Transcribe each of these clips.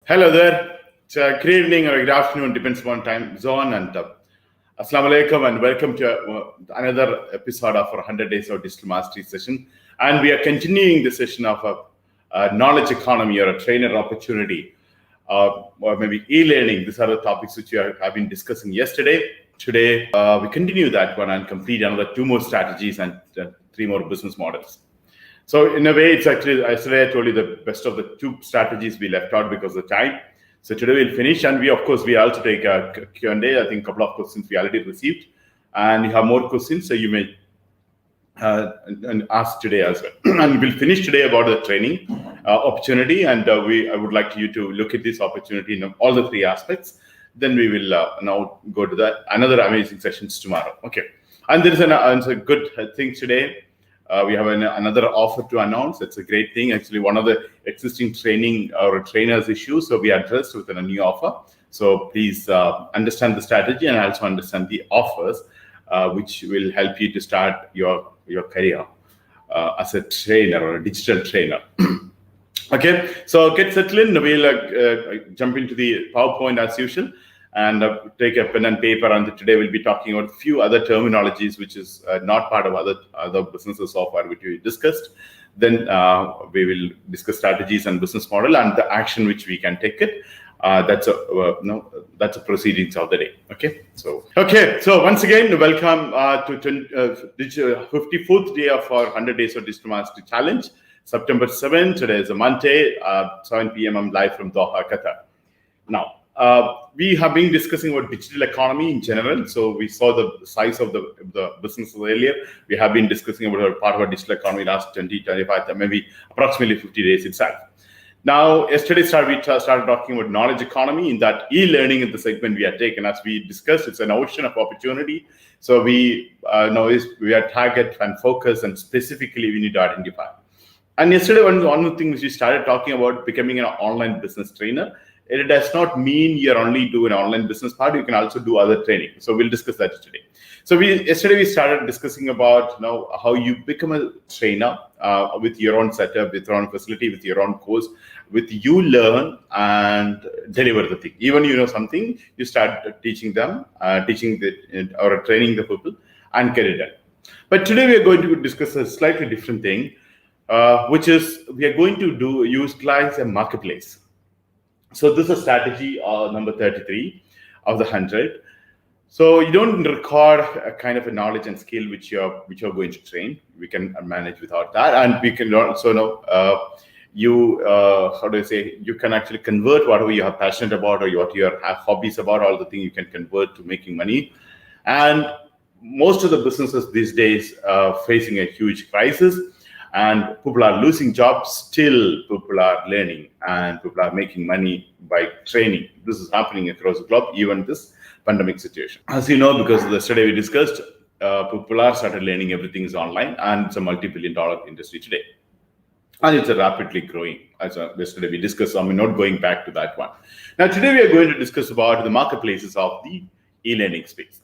Hello there. It's good evening or good afternoon, depends upon time zone. And Assalamu alaikum and welcome to another episode of our 100 Days of Digital Mastery session. And we are continuing the session of a knowledge economy or a trainer opportunity or maybe e-learning. These are the topics which we have been discussing yesterday. Today, we continue that one and complete another 2 more strategies and 3 more business models. So in a way, it's actually, yesterday I told you the best of the 2 strategies we left out because of the time. So today we'll finish, and we also take a Q&A. I think a couple of questions we already received, and you have more questions, so you may ask today as well. And we'll finish today about the training opportunity, and I would like you to look at this opportunity in all the 3 aspects. Then we will now go to another amazing sessions tomorrow. Okay, and there is a good thing today. We have another offer to announce. It's a great thing. Actually, one of the existing training or trainers issues, so we addressed with a new offer. So please understand the strategy and also understand the offers, which will help you to start your career as a trainer or a digital trainer. Okay, so get settled in. We'll jump into the PowerPoint as usual. And take a pen and paper. And today we'll be talking about a few other terminologies, which is not part of other businesses so far, which we discussed. Then we will discuss strategies and business model and the action which we can take it. That's a proceedings of the day. Okay. So once again, welcome to 54th day of our 100 Days of Digital Mastery Challenge. September 7th. Today is a Monday, 7 p.m. I'm live from Doha, Qatar. Now. We have been discussing about digital economy in general. So we saw the size of the businesses earlier. We have been discussing about part of our digital economy last 20, 25, maybe approximately 50 days itself. Now, yesterday we started talking about knowledge economy. In that e-learning in the segment we had taken, as we discussed, it's an ocean of opportunity. So we are target and focus, and specifically we need to identify. And yesterday, one of the things we started talking about becoming an online business trainer. It does not mean you're only doing an online business part. You can also do other training. So we'll discuss that today. So yesterday we started discussing about how you become a trainer with your own setup, with your own facility, with your own course, with you learn and deliver the thing. Even you know something, you start teaching them, or training the people and get it done. But today we are going to discuss a slightly different thing, which is we are going to utilize a marketplace. So this is strategy number 33 of the 100. So you don't record a kind of a knowledge and skill which you're going to train. We can manage without that, and we can also know you can actually convert whatever you are passionate about or what you have hobbies about. All the things you can convert to making money. And most of the businesses these days are facing a huge crisis. And people are losing jobs, still people are learning and people are making money by training. This is happening across the globe, even this pandemic situation. As you know, because yesterday we discussed, people are started learning, everything is online, and it's a multi-billion-dollar industry today. And it's a rapidly growing. As yesterday we discussed, so I'm not going back to that one. Now today we are going to discuss about the marketplaces of the e-learning space.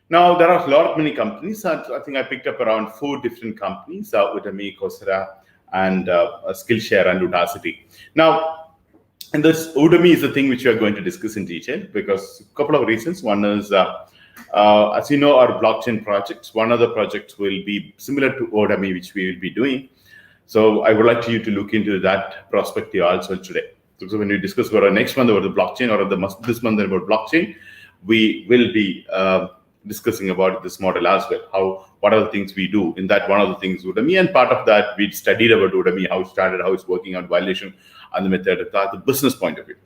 Now, there are many companies. I think I picked up around 4 different companies, Udemy, Coursera, and Skillshare and Udacity. Now, and this Udemy is the thing which we are going to discuss in detail because a couple of reasons. One is, as you know, our blockchain projects. One of the projects will be similar to Udemy, which we will be doing. So I would like you to look into that perspective also today. So when we discuss about our next month about the blockchain or this month about blockchain, we will be discussing about this model as well. What are the things we do in that? One of the things Udemy, and part of that we studied about Udemy, how it started, how it's working on violation, and the method of that, the business point of view.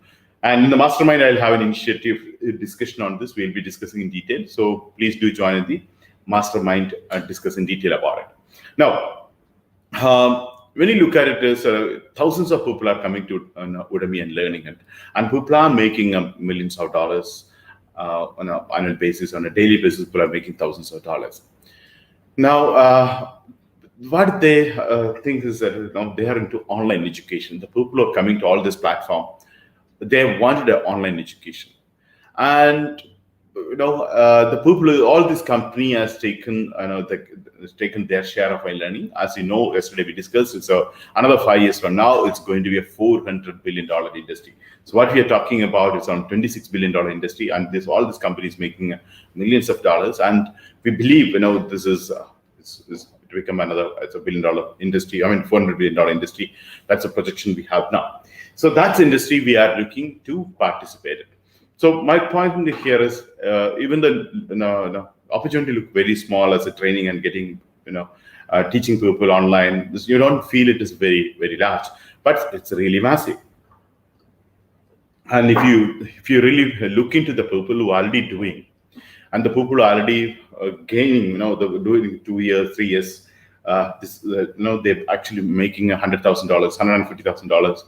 And in the mastermind, I'll have an initiative discussion on this. We'll be discussing in detail. So please do join in the mastermind and discuss in detail about it. Now, when you look at it, thousands of people are coming to Udemy and learning it, and people are making millions of dollars. On an annual basis, on a daily basis, people are making thousands of dollars. Now, what they think is that they are into online education. The people who are coming to all this platform, they wanted an online education. And the people, all this company has taken, taken their share of e-learning. As you know, yesterday we discussed, it's another 5 years from now, it's going to be a $400 billion industry. So what we are talking about is on $26 billion industry, and all these companies making millions of dollars. And we believe, this is to become it's a $1 billion industry. I mean, $400 billion industry. That's a projection we have now. So that's industry we are looking to participate in. So my point here is, even the opportunity look very small as a training and getting, teaching people online. You don't feel it is very, very large, but it's really massive. And if you really look into the people who are already doing, and the people who are already gaining, doing 2 years, 3 years, they're actually making $100,000, $150,000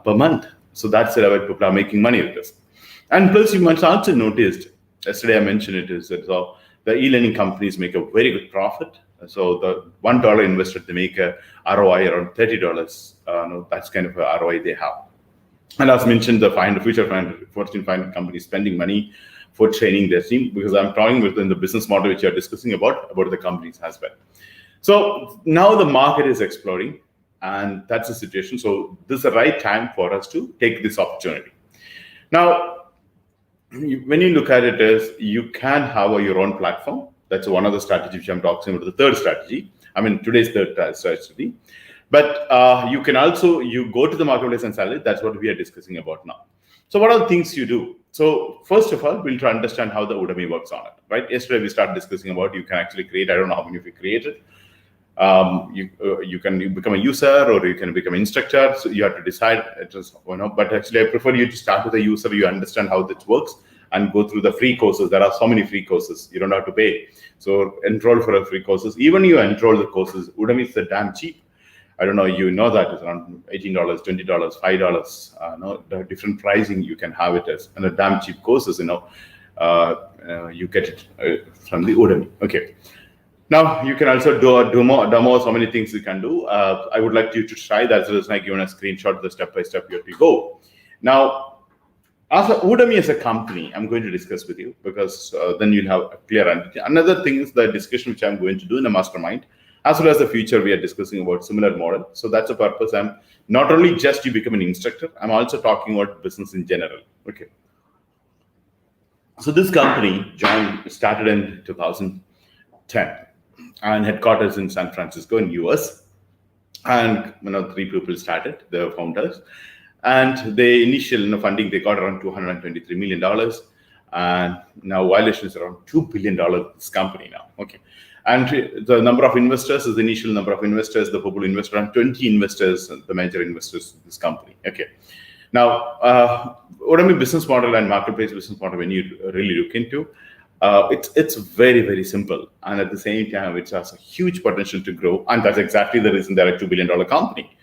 per month. So that's the level people are making money with this. And plus, you must also noticed, yesterday I mentioned it, is that the e-learning companies make a very good profit. So the $1 invested, they make a ROI around $30. That's kind of a ROI they have. And as mentioned, the Fortune 500 companies spending money for training their team, because I'm talking within the business model which you're discussing about the companies as well. So now the market is exploding, and that's the situation. So this is the right time for us to take this opportunity. Now, when you look at it, as you can have your own platform. That's one of the strategies which I'm talking about, the third strategy. I mean, today's third strategy. But you can also, you go to the marketplace and sell it. That's what we are discussing about now. So what are the things you do? So first of all, we'll try to understand how the Udemy works on it, right? Yesterday, we started discussing about you can actually create, I don't know how many of you created. You can become a user or you can become an instructor. So you have to decide. But actually, I prefer you to start with a user. You understand how this works and go through the free courses. There are so many free courses. You don't have to pay. So enroll for a free courses. Even you enroll the courses, Udemy is damn cheap. I don't know, that is around $18, $20, $5. The different pricing you can have it as, and the damn cheap courses, you get it from the Udemy. Okay. Now you can also do a demo. So many things you can do. I would like you to try that. So it's like given a screenshot, the step by step you have to go. Now, as Udemy as a company, I'm going to discuss with you, because then you'll have a clear understanding. Another thing is the discussion which I'm going to do in the mastermind. As well as the future, we are discussing about similar model. So that's the purpose. I'm not only just you become an instructor, I'm also talking about business in general. Okay. So this company started in 2010 and headquarters in San Francisco in US. And 3 people started, the founders. And the initial funding, they got around $223 million. And now valuation is around $2 billion, this company now. Okay. And the number of investors is the initial number of investors, the people invested, around 20 investors, the major investors in this company. Okay. Now, Udemy business model and marketplace business model, when you really look into, it's very, very simple. And at the same time, it has a huge potential to grow. And that's exactly the reason they're a $2 billion company.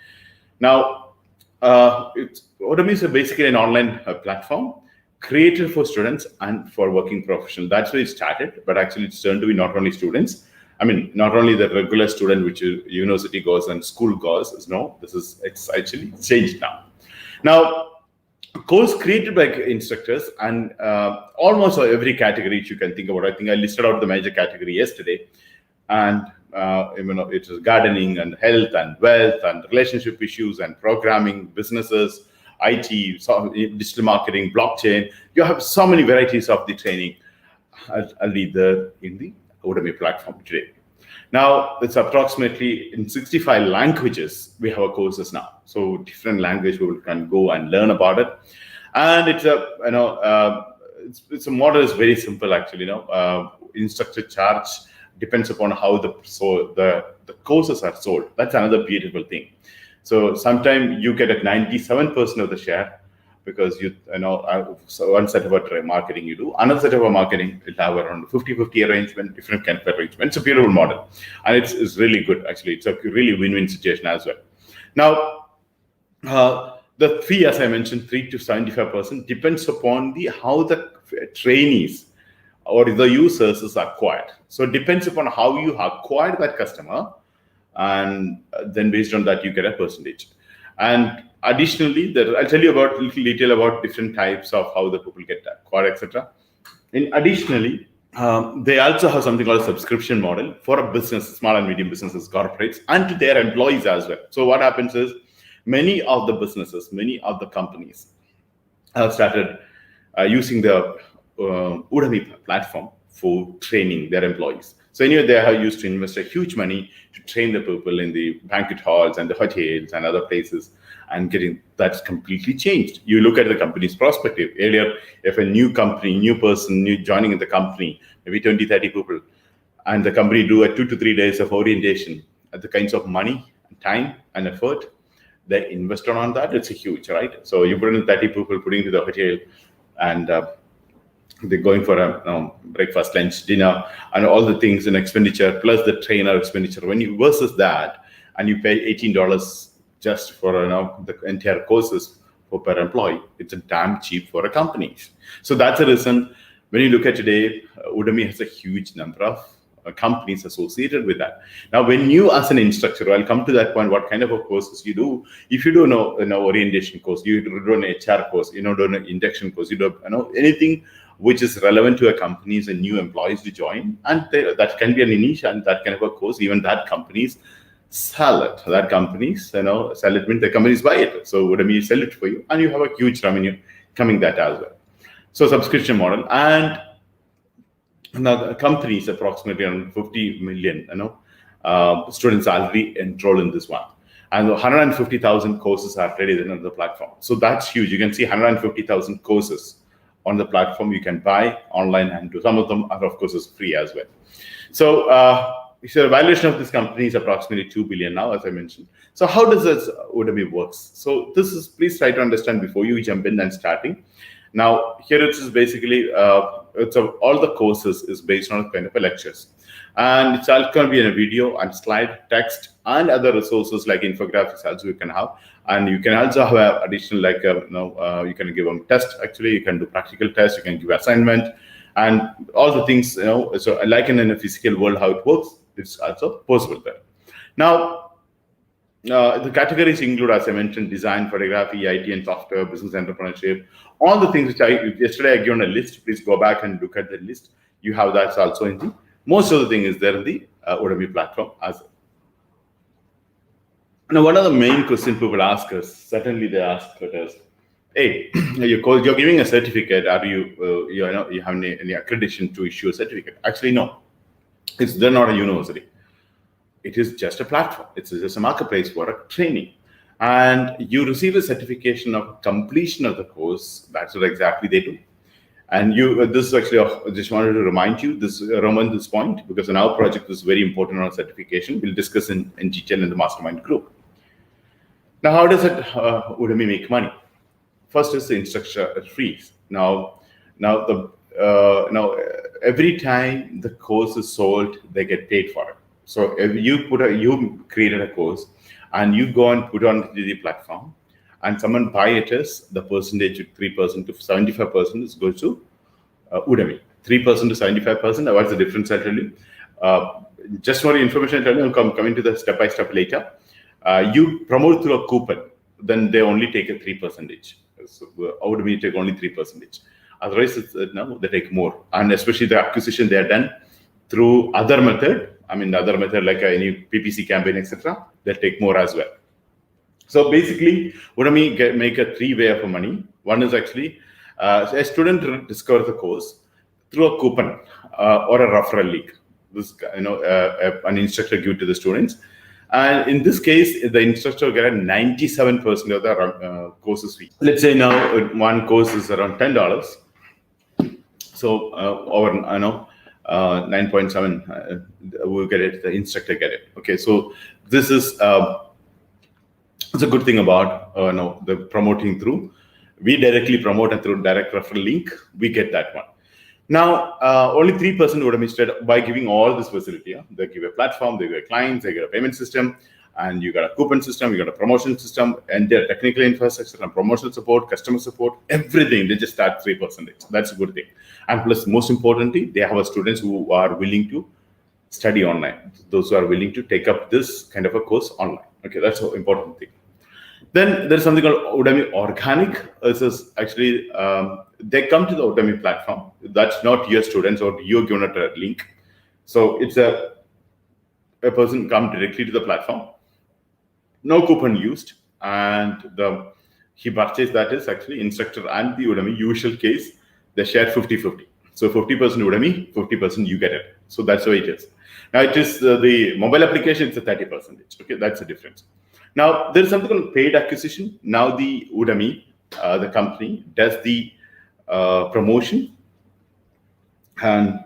Now, Udemy is basically an online platform created for students and for working professionals. That's where it started, but actually it's turned to be not only students. I mean, not only the regular student, which is university goes and school goes. No, it's actually changed now. Now, course created by instructors and almost every category which you can think about. I think I listed out the major category yesterday, and it is gardening and health and wealth and relationship issues and programming, businesses, IT, digital marketing, blockchain. You have so many varieties of the training. I'll lead in the Udemy platform today. Now, it's approximately in 65 languages we have our courses now. So different language people can go and learn about it. And it's a model is very simple actually. Instructor charge depends upon how the courses are sold. That's another beautiful thing. So sometimes you get at 97% of the share, because so one set of marketing you do, another set of marketing will have around 50-50 arrangement, different kind of arrangement. It's a beautiful model, and it's really good actually. It's a really win-win situation as well. Now, the fee, as I mentioned, 3 to 75% depends upon how the trainees or the users is acquired. So it depends upon how you acquired that customer, and then based on that you get a percentage. And additionally, I'll tell you about little detail about different types of how the people get acquired, etc. Additionally, they also have something called a subscription model for a business, small and medium businesses, corporates, and to their employees as well. So what happens is many of the businesses, many of the companies have started using the Udemy platform for training their employees. So anyway, they have used to invest a huge money to train the people in the banquet halls and the hotels and other places, and getting that's completely changed. You look at the company's perspective. Earlier, if a new company, new person, new joining in the company, maybe 20, 30 people, and the company do a 2 to 3 days of orientation, at the kinds of money, time, and effort they invested on that, it's a huge, right? So you put in 30 people putting to the hotel, and they're going for a breakfast, lunch, dinner, and all the things in expenditure, plus the trainer expenditure. When you versus that, and you pay $18 just for the entire courses per employee, it's a damn cheap for a company. So that's the reason when you look at today, Udemy has a huge number of companies associated with that. Now, when you as an instructor, I'll come to that point, what kind of courses you do. If you do an orientation course, you do an HR course, do an induction course, you do anything which is relevant to a company's and new employees to join, and that can be an niche and that kind of a course, even that companies sell it. That companies, sell it means the companies buy it. So Udemy sell it for you, and you have a huge revenue coming that as well. So subscription model, and now the companies approximately around 50 million, students already enrolled in this one, and 150,000 courses are ready on the platform. So that's huge. You can see 150,000 courses on the platform you can buy online, and some of them are of course is free as well. So the valuation of this company is approximately 2 billion now, as I mentioned. So how does this Udemy works? So this is, please try to understand before you jump in and starting. Now here it is basically all the courses is based on kind of a lectures, and it's all going to be in a video and slide, text, and other resources like infographics also you can have. And you can also have additional you can give them test. Actually, you can do practical test, you can give assignment, and all the things. So like in a physical world how it works, it's also possible there. Now, the categories include, as I mentioned, design, photography, IT and software, business entrepreneurship, all the things which yesterday I given a list. Please go back and look at the list. You have that also in the, most of the thing is there in the Udemy platform as well. Now, one of the main questions people ask us, certainly they ask us, hey, you're giving a certificate. Are you have any accreditation to issue a certificate? Actually, no. They're not a university. It is just a platform. It's just a marketplace for a training. And you receive a certification of completion of the course. That's what exactly they do. And this is actually, I just wanted to remind you, this point, because in our project, this is very important on certification. We'll discuss in detail in the mastermind group. Now, how does Udemy make money? First is the instructor fees. Now every time the course is sold, they get paid for it. So if you created a course and you go and put on the platform, and someone buy it, is the percentage 3% to 75% goes to Udemy. 3% to 75%. What's the difference? I'll tell you. Just for information, I'll tell you. I'm coming to the step by step later. You promote through a coupon, then they only take a 3%. So Udemy take only 3%. Otherwise, they take more, and especially the acquisition they are done through other method. Other method like any PPC campaign, etc. They'll take more as well. So basically, Udemy make a three-way of money. One is actually a student discovers the course through a coupon or a referral link. This an instructor give to the students, and in this case, the instructor will get 97% of the courses fee. Let's say now one course is around $10. So over 9.7 we'll get it, the instructor get it. Okay, so this is it's a good thing about the promoting through. We directly promote and through direct referral link, we get that one. Now, only 3% would have missed by giving all this facility. They give a platform, they give a clients, they give a payment system, and you got a coupon system, you got a promotion system, and their technical infrastructure and promotional support, customer support, everything. They just start 3%. That's a good thing. And plus, most importantly, they have students who are willing to study online. Those who are willing to take up this kind of a course online. Okay, that's an important thing. Then there's something called Udemy Organic. This is actually, they come to the Udemy platform. That's not your students or you're given a link. So it's a person come directly to the platform. No coupon used. And he purchased, that is actually instructor and the Udemy. Usual case, they share 50-50. So 50% Udemy, 50% you get it. So that's the way it is. Now it is the mobile application, it's a 30%. Okay, that's the difference. Now there's something called paid acquisition. Now the Udemy, the company, does the promotion and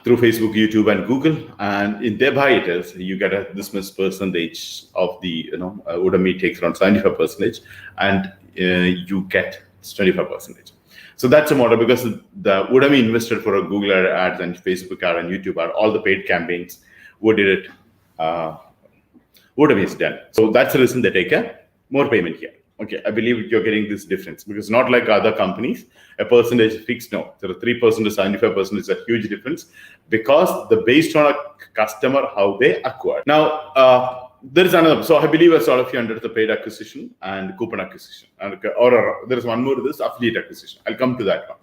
through Facebook, YouTube, and Google, and in thereby it is you get this much percentage of the Udemy takes around 75%, and you get 25%. So that's a model, because the Udemy invested for a Google ads and Facebook ad and YouTube ad, all the paid campaigns. Who did it? Udemy is done. So that's the reason they take a more payment here. Okay, I believe you're getting this difference, because not like other companies, a percentage fixed. No, there are 3% to 75% is a huge difference, because the based on a customer how they acquire. Now there is another. So I believe as all of you under the paid acquisition and coupon acquisition, and or there is one more. This affiliate acquisition. I'll come to that one.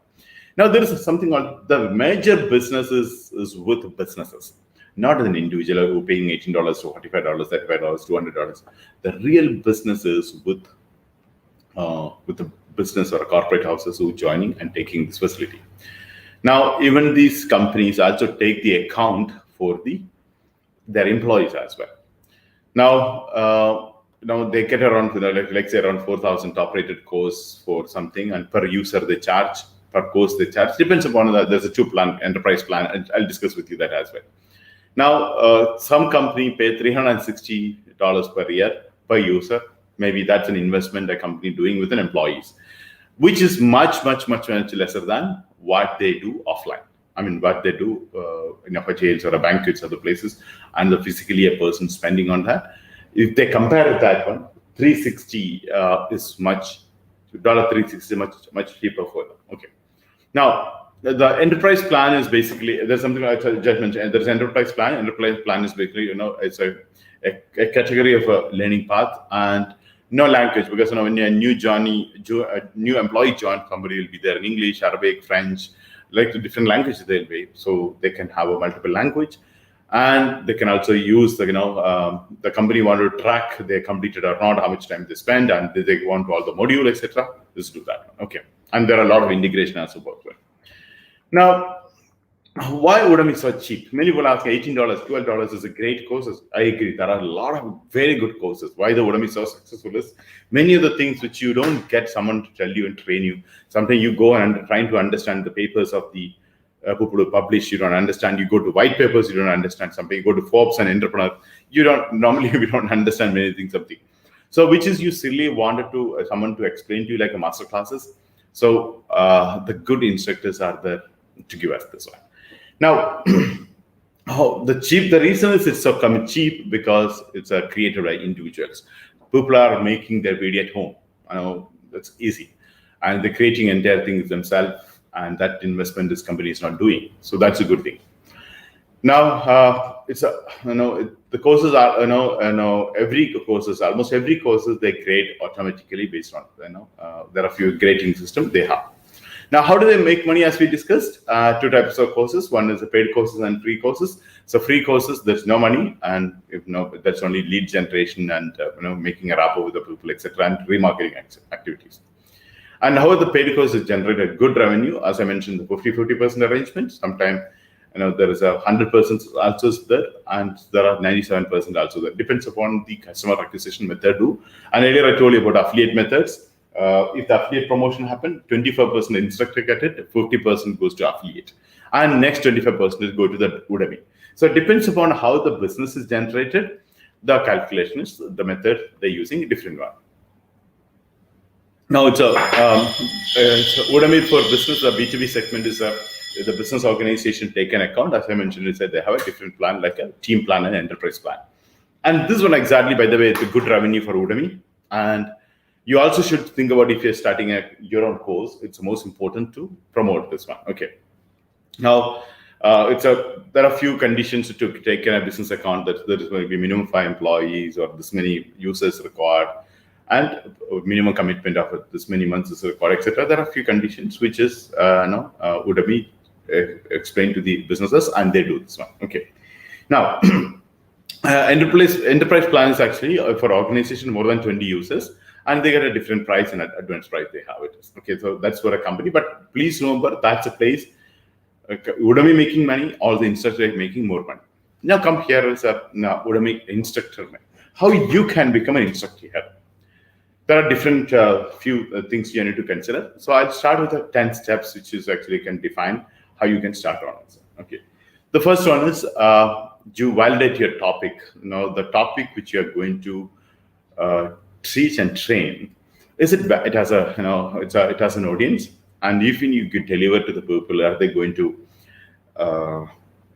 Now there is something called the major businesses is with businesses, not an individual who paying $18 to $45, $35, $200. The real businesses with the business or corporate houses who joining and taking this facility. Now, even these companies also take the account for their employees as well. Now they get around, let's say around 4,000 top-rated course for something, and per user they charge, per course they charge. Depends upon that. There's a two-plan enterprise plan, and I'll discuss with you that as well. Now, some company pay $360 per year per user. Maybe that's an investment a company doing with an employees, which is much lesser than what they do offline. I mean, what they do in a hotels or a banquets or other places, and the physically a person spending on that. If they compare that one, 360 is much, $360 much cheaper for them. Okay. Now, the enterprise plan is basically, there's something I just mentioned. There's enterprise plan. Enterprise plan is basically, it's a category of a learning path, and no language, because when a new employee join, somebody will be there in English, Arabic, French, like the different languages they'll be, so they can have a multiple language, and they can also use the company want to track they completed or not, how much time they spend, and they want all the module, etc. Just do that. Okay, and there are a lot of integration as well. Now, why Udemy is so cheap? Many people ask, $18, $12 is a great courses. I agree. There are a lot of very good courses. Why the Udemy is so successful is many of the things which you don't get someone to tell you and train you. Sometimes you go and trying to understand the papers of the people who publish, you don't understand. You go to white papers, you don't understand something. You go to Forbes and Entrepreneur, we don't understand many things, something. So which is you really wanted to someone to explain to you like a master classes. So the good instructors are there to give us this one. Now, the reason is it's so cheap because it's created by individuals. People are making their video at home. I know that's easy, and they're creating entire things themselves, and that investment this company is not doing. So that's a good thing. Now, the courses are almost every courses they grade automatically based on there are a few grading systems they have. Now, how do they make money? As we discussed, two types of courses. One is the paid courses and free courses. So free courses, there's no money, and that's only lead generation and making a rapport with the people, etc., and remarketing activities. And how the paid courses generate a good revenue, as I mentioned, the 50-50% arrangement. Sometimes there is 100% also there, and there are 97% also there. Depends upon the customer acquisition method do. And earlier I told you about affiliate methods. If the affiliate promotion happened, 25% instructor get it, 50% goes to affiliate, and next 25% go to the Udemy. So it depends upon how the business is generated. The calculation is the method they're using, a different one. Now it's Udemy for business. The B2B segment is the business organization take an account. As I mentioned, they said they have a different plan, like a team plan and enterprise plan. And this one exactly, by the way, it's a good revenue for Udemy. And you also should think about if you're starting your own course, it's most important to promote this one. Okay. Now, There are few conditions to take in a business account, that there is going to be minimum 5 employees or this many users required, and minimum commitment of this many months is required, etc. There are a few conditions which is Udemy explain to the businesses, and they do this one. Okay. Now, enterprise plan is actually for organization more than 20 users, and they get a different price and advanced price they have it. Okay, so that's for a company. But please remember, that's a place Udemy making money, all the instructors are making more money. Now come here as a Udemy instructor. How you can become an instructor here? There are different few things you need to consider. So I'll start with the 10 steps, which is actually can define how you can start on it. Okay. The first one is you validate your topic. Now the topic which you are going to teach and train, is it has a it has an audience, and if you could deliver to the people, are they going to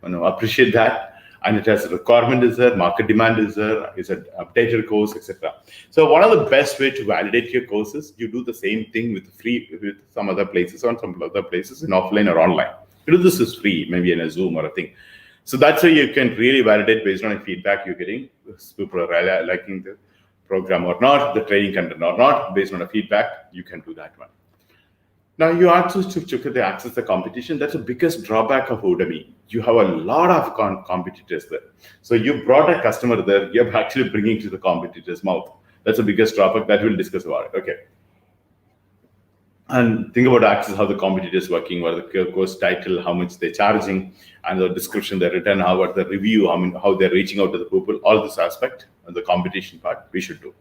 appreciate that? And it has a requirement is there, market demand is there, is it updated course, etc. So one of the best way to validate your courses, you do the same thing with some other places, on some other places in offline or online. You do this is free, maybe in a Zoom or a thing. So that's how you can really validate based on the feedback you're getting. People are liking the program or not, the training content or not, based on the feedback, you can do that one. Now you also to access the competition. That's the biggest drawback of Udemy. You have a lot of competitors there. So you brought a customer there, you're actually bringing to the competitor's mouth. That's the biggest drawback that we'll discuss about it. Okay. And think about access, how the competitor is working, what the course title, how much they're charging, and the description they written, how about the review, how they're reaching out to the people, all this aspect, and the competition part we should do.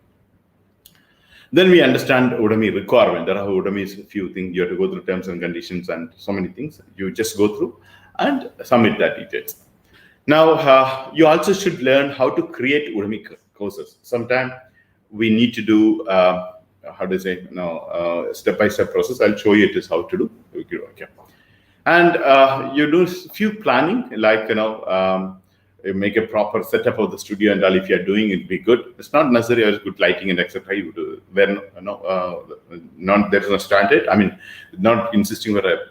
Then we understand Udemy requirement. There are Udemy's few things. You have to go through terms and conditions and so many things. You just go through and submit that details. Now, you also should learn how to create Udemy courses. Sometimes we need to do, step-by-step process. I'll show you it is how to do. Okay. And you do few planning, like, you make a proper setup of the studio and all. If you're doing it, be good. It's not necessarily as good lighting and etc. You do when there is no standard. I mean, not insisting for a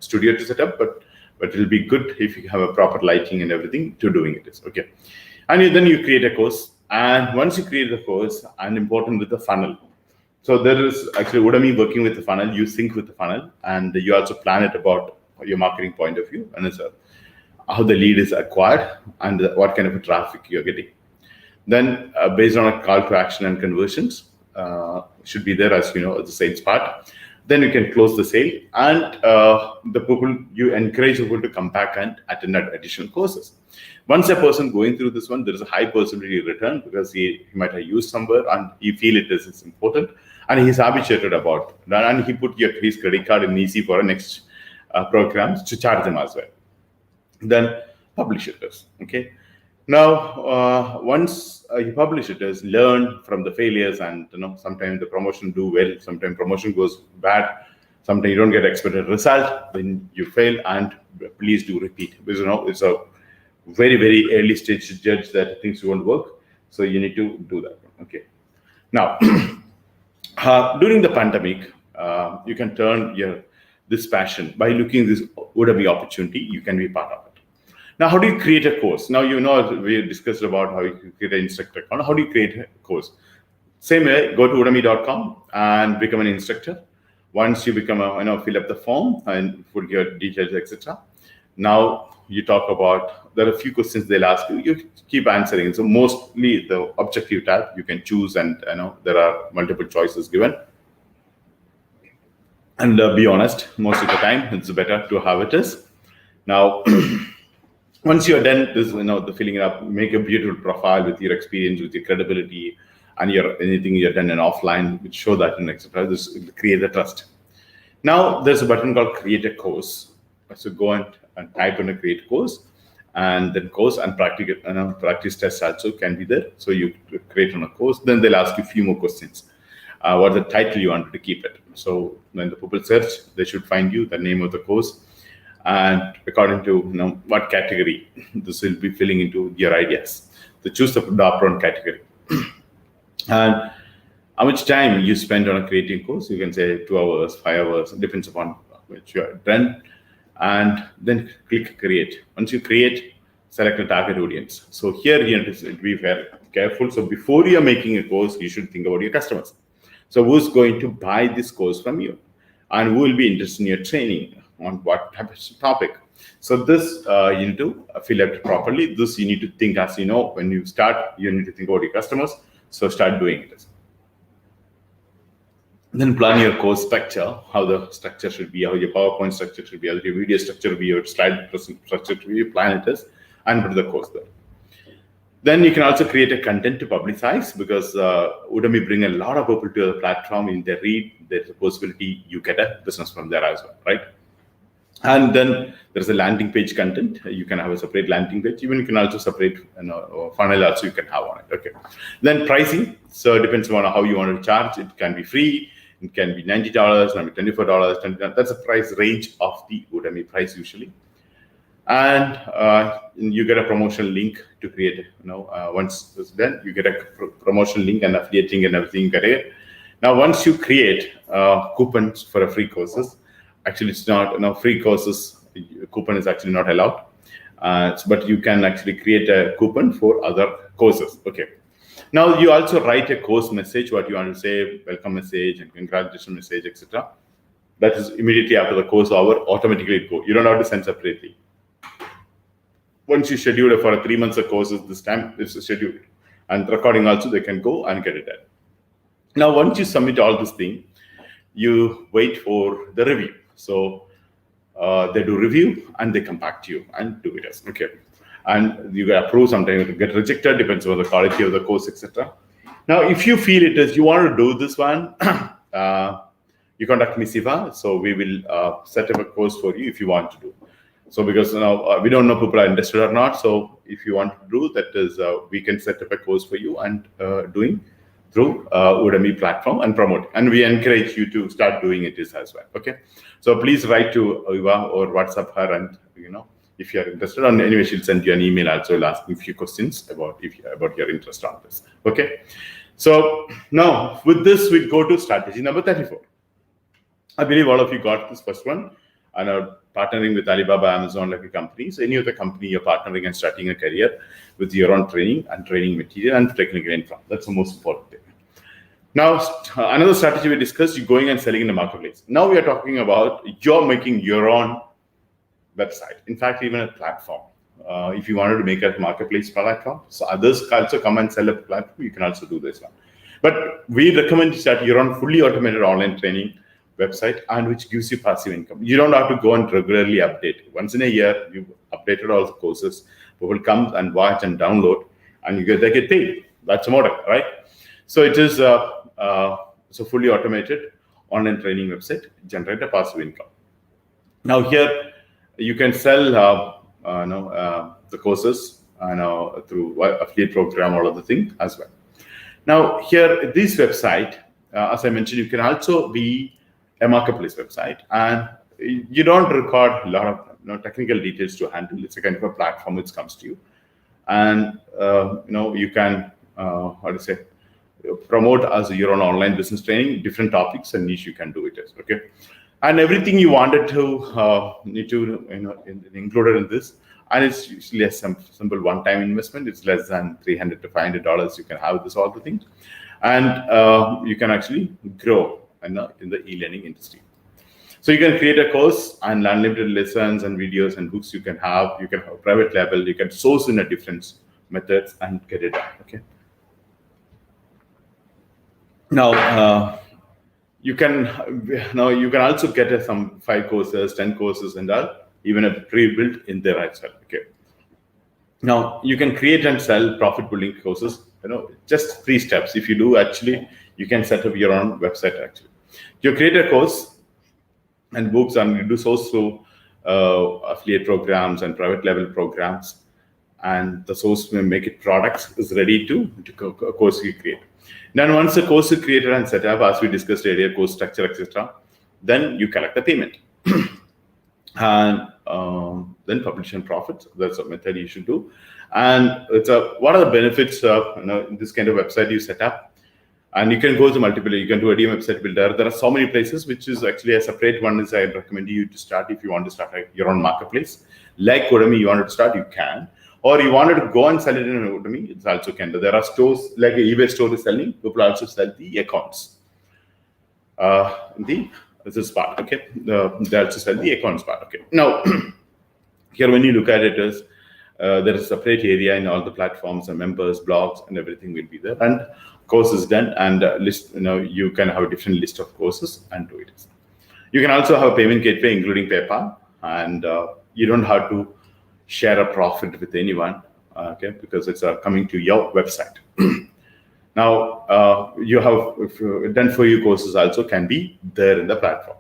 studio to set up, but it'll be good if you have a proper lighting and everything to doing it. Okay, and then you create a course. And once you create the course, and important with the funnel. So there is actually Udemy working with the funnel. You sync with the funnel, and you also plan it about your marketing point of view, and it's how the lead is acquired and what kind of a traffic you're getting. Then based on a call to action and conversions should be there as the sales part. Then you can close the sale, and the people, you encourage people to come back and attend additional courses. Once a person going through this one, there is a high possibility return, because he might have used somewhere and he feel it is important, and he's habituated about that, and he put his credit card in easy for the next programs to charge them as well. Then publish it. Okay. Now, once you publish it, learn from the failures, and sometimes the promotion do well, sometimes promotion goes bad, sometimes you don't get expected result when you fail, and please do repeat, because it's a very, very early stage to judge that things won't work. So you need to do that. Okay. Now, during the pandemic, you can turn this passion by looking at this Udemy opportunity. You can be part of it. Now, how do you create a course? Now, we discussed about how you create an instructor account. How do you create a course? Same way, go to udemy.com and become an instructor. Once you become fill up the form and put your details, etc. Now you talk about, there are a few questions they'll ask you. You keep answering. So mostly the objective tab you can choose, and there are multiple choices given. And be honest, most of the time it's better to have it as. Now, once you're done, this the filling it up, make a beautiful profile with your experience, with your credibility, and anything you've done in offline, which show that and etc. This will create the trust. Now there's a button called create a course. So go and type on a create course, and then course and practice test also can be there. So you create on a course, then they'll ask you a few more questions. What the title you wanted to keep it. So when the people search, they should find you the name of the course, and according to what category this will be filling into your ideas. So choose the drop-down category. And how much time you spend on a creating course, you can say 2 hours, 5 hours, it depends upon which you are done. and then click create. Once you create, select a target audience. So here you have to be very careful. So before you're making a course, you should think about your customers. So who's going to buy this course from you, and who will be interested in your training on what type of topic. So this you need to fill out properly. This you need to think, as you know, when you start, you need to think about your customers. So start doing it. Then plan your course structure, how the structure should be, how your PowerPoint structure should be, how your video structure will be, your slide structure should be, plan it is, and put the course there. Then you can also create a content to publicize, because Udemy bring a lot of people to the platform. In their read, there's a possibility you get a business from there as well, right? And then there's a landing page content. You can have a separate landing page. Even you can also separate funnel also you can have on it. Okay. Then pricing. So it depends on how you want to charge. It can be free. It can be $90, can be $24, $20. That's the price range of the Udemy price usually. And you get a promotional link to create. Once it's done, you get a promotional link and affiliate link and everything you get it. Now, once you create coupons for a free courses, actually it's not free courses. Coupon is actually not allowed, but you can actually create a coupon for other courses. Okay. Now you also write a course message, what you want to say, welcome message and congratulations message, etc. That is immediately after the course hour, automatically it goes. You don't have to send separately. Once you schedule it for a 3 months of courses, this time it's scheduled. And recording also, they can go and get it done. Now, once you submit all this thing, you wait for the review. So they do review and they come back to you and do it. Okay. And you get approved, sometimes you get rejected, depends on the quality of the course, etc. Now, if you feel it is you want to do this one, you contact me, Siva. So we will set up a course for you if you want to do. So because we don't know people are interested or not. So if you want to do that, is we can set up a course for you and doing through Udemy platform and promote. And we encourage you to start doing it as well. Okay. So please write to Eva or WhatsApp her, and if you are interested. And anyway, she'll send you an email also. Will ask you a few questions about your interest on this. Okay. So now with this, we'll go to strategy number 34. I believe all of you got this first one, and are partnering with Alibaba, Amazon, like a company. So any other company you're partnering and starting a career with your own training and training material and technical info. That's the most important thing. Now, another strategy we discussed, you're going and selling in the marketplace. Now we are talking about you're making your own website. In fact, even a platform. If you wanted to make a marketplace platform, so others also come and sell a platform, you can also do this one. But we recommend that you're on fully automated online training website, and which gives you passive income. You don't have to go and regularly update. Once in a year, you've updated all the courses. People come and watch and download, and they get paid. That's a model, right? So it is so fully automated online training website, generate a passive income. Now here you can sell the courses through affiliate program, all of the things as well. Now here, this website, as I mentioned, you can also be a marketplace website, and you don't record a lot of technical details to handle. It's a kind of a platform which comes to you, and you can promote as your own online business training, different topics and niche you can do it as. Okay, and everything you wanted to need to included in this, and it's usually a simple one-time investment. It's less than $300 to $500. You can have this all the things, and you can actually grow in the e-learning industry. So you can create a course and unlimited lessons and videos and books you can have. You can have a private label. You can source in a different methods and get it done. Okay. Now you can also get some 5 courses, 10 courses, and even a pre-built in there as well. Okay. Now you can create and sell profit building courses. Just 3 steps. If you do, actually, you can set up your own website. Actually, you create a course and books, and you do source through affiliate programs and private label programs, and the source will make it products is ready to course you create. Then once the course is created and set up, as we discussed earlier, course structure, etc., then you collect the payment and then publish and profits. That's a method you should do. And it's what are the benefits of this kind of website you set up? And you can go to multiple, you can do a DM website builder. There are so many places, which is actually a separate one is I recommend you to start if you want to start your own marketplace. Like Udemy, you wanted to start, you can. Or you wanted to go and sell it in Udemy, it's also can. There are stores, like eBay store is selling, people also sell the accounts. This part, okay? They also sell the accounts part, okay? Now, here when you look at it is, there is a separate area in all the platforms and members, blogs, and everything will be there. And courses done and list. You can have a different list of courses and do it. You can also have a payment gateway, including PayPal, and you don't have to share a profit with anyone, okay? Because it's coming to your website. Now, you have done for you courses also can be there in the platform,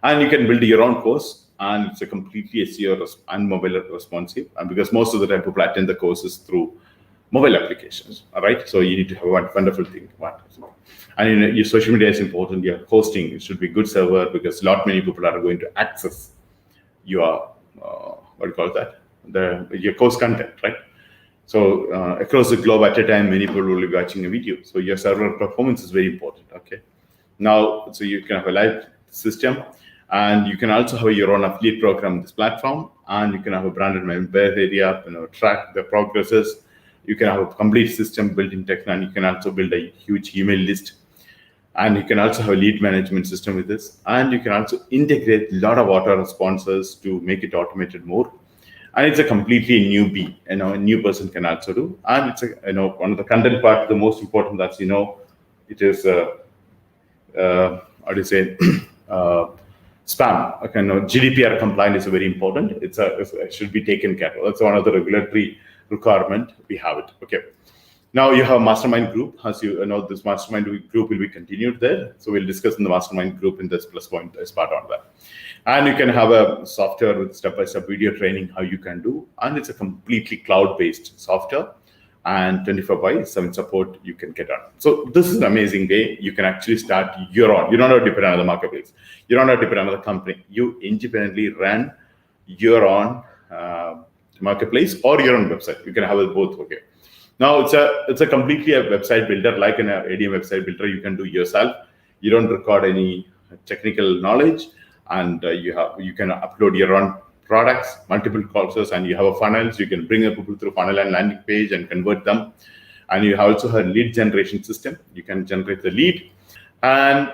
and you can build your own course. And it's a completely SEO and mobile responsive. And because most of the time people attend the courses through mobile applications, all right? So you need to have one wonderful thing. And your social media is important. Your hosting, it should be good server because many people are going to access your, your course content, right? So across the globe at a time, many people will be watching a video. So your server performance is very important, okay? Now, so you can have a live system. And you can also have your own affiliate program on this platform, and you can have a branded member area, track the progresses. You can have a complete system built in Techno, and you can also build a huge email list. And you can also have a lead management system with this. And you can also integrate a lot of auto responses to make it automated more. And it's a completely newbie, a new person can also do. And it's one of the content part, the most important that's, it is, how do you say, spam. Okay, GDPR compliant is very important. It should be taken care of. That's one of the regulatory requirement. We have it. Okay. Now you have mastermind group. As you know, this mastermind group will be continued there. So we'll discuss in the mastermind group in this plus point as part on that. And you can have a software with step-by-step video training how you can do. And it's a completely cloud-based software. And 24/7 support you can get on. So this is an amazing way you can actually start your own. You don't have to depend on the marketplace. You don't have to depend on the company. You independently run your own marketplace or your own website. You can have it both. Okay. Now it's a completely a website builder, like an ADM website builder. You can do yourself. You don't record any technical knowledge, and you can upload your own products, multiple courses, and you have a funnels. You can bring the people through funnel and landing page and convert them. And you also have a lead generation system. You can generate the lead, and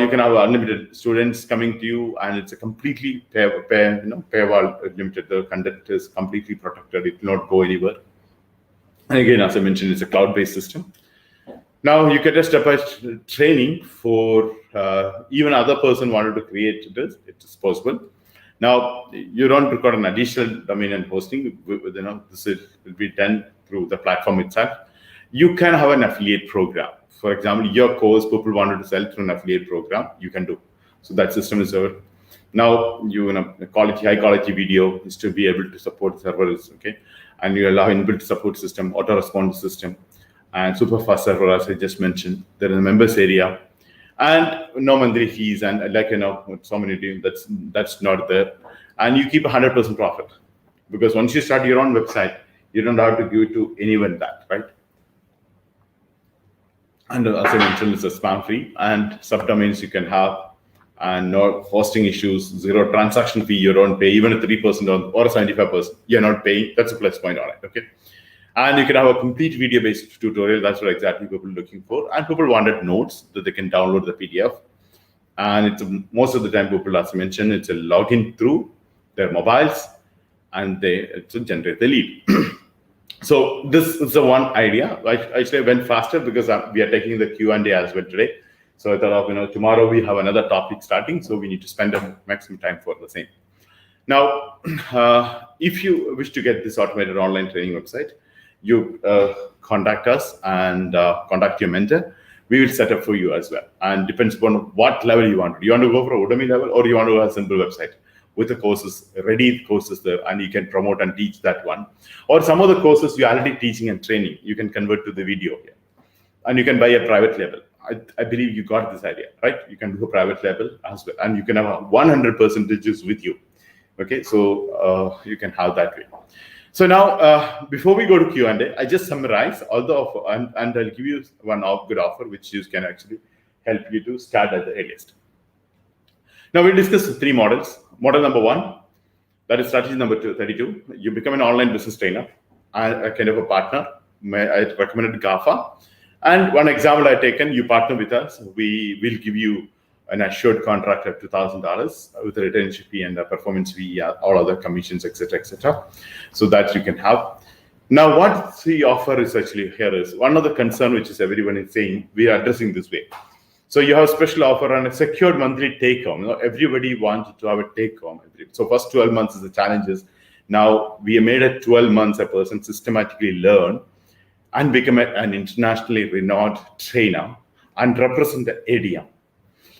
you can have unlimited students coming to you. And it's a completely paywall limited. The content is completely protected. It will not go anywhere. And again, as I mentioned, it's a cloud-based system. Now you get a step-by-step training for even other person wanted to create this. It is possible. Now, you don't record an additional domain and hosting. This will be done through the platform itself. You can have an affiliate program. For example, your course, people wanted to sell through an affiliate program, you can do. So that system is over. Now, high quality video is to be able to support servers, okay? And you allow inbuilt support system, auto response system, and super fast server, as I just mentioned. There is a members area. And no monthly fees, and so many things that's not there. And you keep 100% profit, because once you start your own website, you don't have to give it to anyone that, right? And as I mentioned, it's a spam free, and subdomains you can have, and no hosting issues, zero transaction fee. You don't pay even a 3% or 75%. You're not paying. That's a plus point on it. Okay. And you can have a complete video-based tutorial. That's what exactly people are looking for. And people wanted notes that they can download the PDF. And most of the time, people, as I mentioned, it's a login through their mobiles, and they generate the lead. So this is the one idea. Actually, I went faster because we are taking the Q&A as well today. So I thought, tomorrow we have another topic starting, so we need to spend the maximum time for the same. Now, if you wish to get this automated online training website, you contact us and contact your mentor. We will set up for you as well. And depends upon what level you want. Do you want to go for a Udemy level, or do you want to have a simple website with the courses, ready courses there, and you can promote and teach that one? Or some of the courses you're already teaching and training, you can convert to the video here. And you can buy a private label. I believe you got this idea, right? You can do a private label as well. And you can have 100% with you. Okay, so you can have that way. So now, before we go to Q&A, I just summarize all the offer, and I'll give you one good offer which you can actually help you to start at the earliest. Now we'll discuss 3 models. Model number 1, that is strategy number 32. You become an online business trainer, a kind of a partner. I recommended GAFA. And one example I've taken, you partner with us, we will give you an assured contract of $2,000 with a retention fee and a performance fee, all other commissions, etc., so that you can have. Now, what the offer is actually here is one of the concern which is everyone is saying we are addressing this way. So you have a special offer on a secured monthly take home. Everybody wants to have a take home. So first 12 months is the challenges. Now we have made it 12 months a person systematically learn and become an internationally renowned trainer and represent the ADM.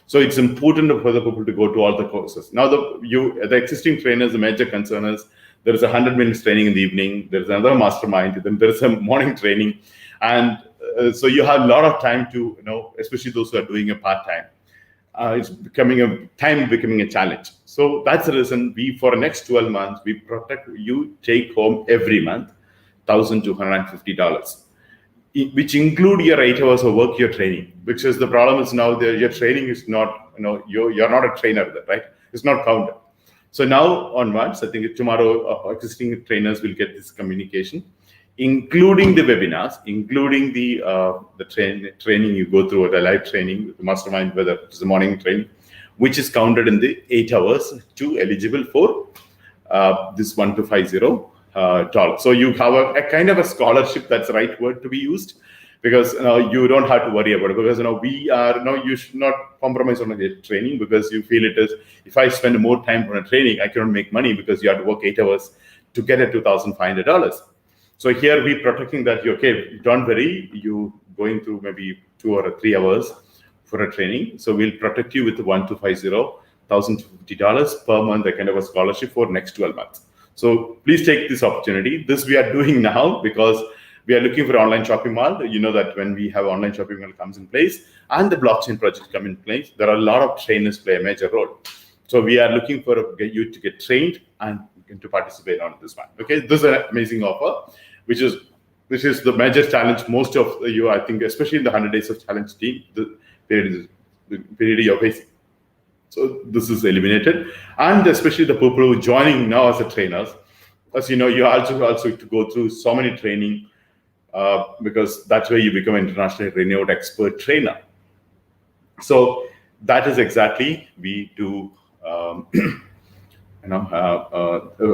So it's important for the people to go to all the courses. Now the existing trainers, the major concern is there is 100 minutes training in the evening, there is another mastermind, then there is a morning training, and so you have a lot of time to, especially those who are doing a part-time. It's becoming a challenge. So that's the reason for the next 12 months, we protect you take home every month $1,250, which include your 8 hours of work you're training. Because the problem is now your training is not, you're not a trainer there, right? It's not counted. So now onwards, I think tomorrow existing trainers will get this communication, including the webinars, including the training you go through, the live training, the mastermind, whether it's the morning training, which is counted in the 8 hours to eligible for this $1,250. So you have a kind of a scholarship, that's the right word to be used, because you don't have to worry about it, because you should not compromise on the training, because you feel it is, if I spend more time on a training, I cannot make money because you have to work 8 hours to get a $2,500. So here we protecting that, okay, don't worry, you going through maybe 2 or 3 hours for a training. So we'll protect you with $1,250, $1,050 per month, a kind of a scholarship for next 12 months. So please take this opportunity. This we are doing now because we are looking for online shopping mall. You know that when we have online shopping mall comes in place and the blockchain project come in place, there are a lot of trainers play a major role. So we are looking for you to get trained and to participate on this one. Okay, this is an amazing offer, which is the major challenge most of you, I think, especially in the 100 days of challenge team, the period you're facing. So this is eliminated, and especially the people who are joining now as a trainers, as you know, you also to go through so many training because that's where you become an internationally renowned expert trainer. So that is exactly we do.